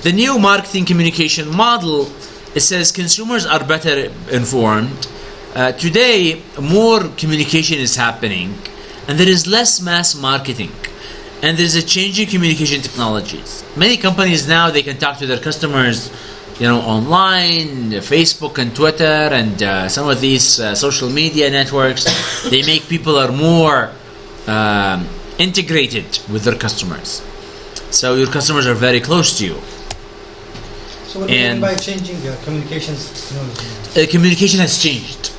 The new marketing communication model, it says consumers are better informed. Today, more communication is happening, and there is less mass marketing, and there's a change in communication technologies. Many companies now, they can talk to their customers, online, Facebook and Twitter, and some of these social media networks. They make people are more integrated with their customers. So your customers are very close to you. So what do you mean by changing the communications technology? Communication has changed.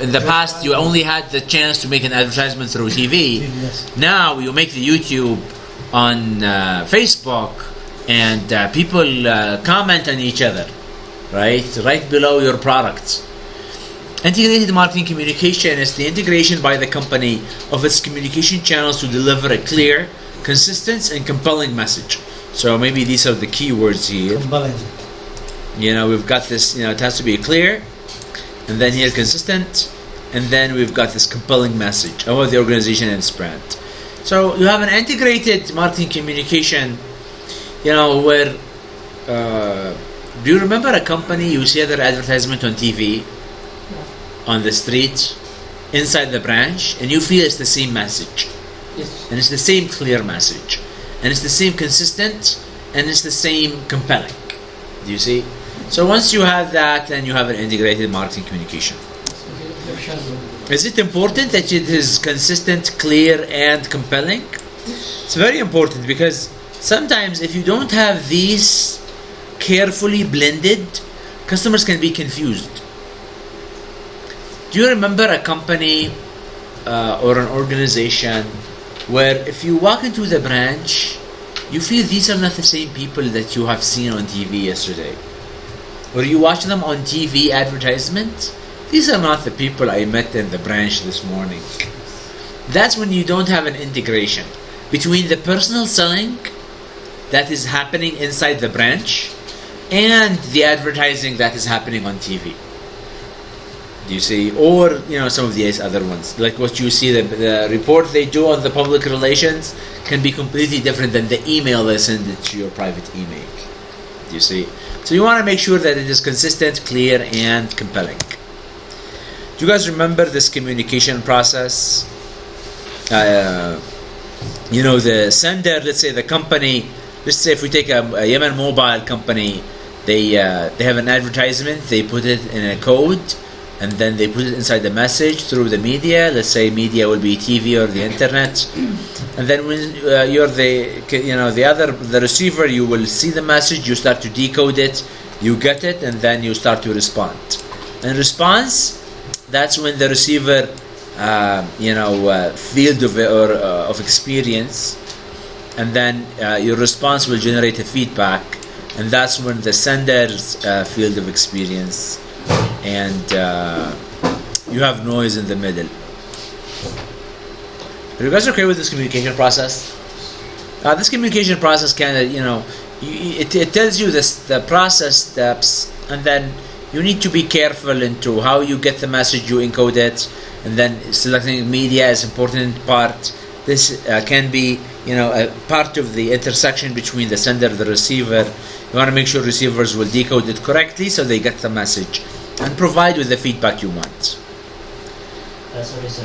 In the past, you only had the chance to make an advertisement through TV. Yes. Now you make the YouTube on Facebook, and people comment on each other, right below your products. Integrated marketing communication is the integration by the company of its communication channels to deliver a clear, consistent, and compelling message. So maybe these are the key words here. Compelling. We've got this, it has to be clear, and then here consistent, and then we've got this compelling message about the organization and its brand. So you have an integrated marketing communication, where do you remember a company, you see their advertisement on TV, on the street, inside the branch, and you feel it's the same message. Yes. And it's the same clear message, and it's the same consistent, and it's the same compelling. Do you see? So once you have that, then you have an integrated marketing communication. Is it important that it is consistent, clear, and compelling? It's very important, because sometimes if you don't have these carefully blended, customers can be confused. Do you remember a company or an organization where if you walk into the branch, you feel these are not the same people that you have seen on TV yesterday? Or you watch them on TV advertisement, these are not the people I met in the branch this morning. That's when you don't have an integration between the personal selling that is happening inside the branch and the advertising that is happening on TV. Do you see? Or, some of these other ones. Like what you see, the report they do on the public relations can be completely different than the email they send it to your private email. Do you see? So you want to make sure that it is consistent, clear, and compelling. Do you guys remember this communication process? The sender, let's say the company, let's say if we take a Yemen mobile company, they have an advertisement, they put it in a code, and then they put it inside the message through the media. Let's say media will be TV or the internet, and then when you're the receiver, you will see the message, you start to decode it, you get it, and then you start to respond. In response, that's when the receiver field of experience, and then your response will generate a feedback, and that's when the sender's field of experience, and you have noise in the middle. Are you guys okay with this communication process? This communication process it tells you the process steps, and then you need to be careful into how you get the message, you encode it, and then selecting media is an important part. This can be a part of the intersection between the sender and the receiver. You want to make sure receivers will decode it correctly so they get the message and provide with the feedback you want. Sorry, sir.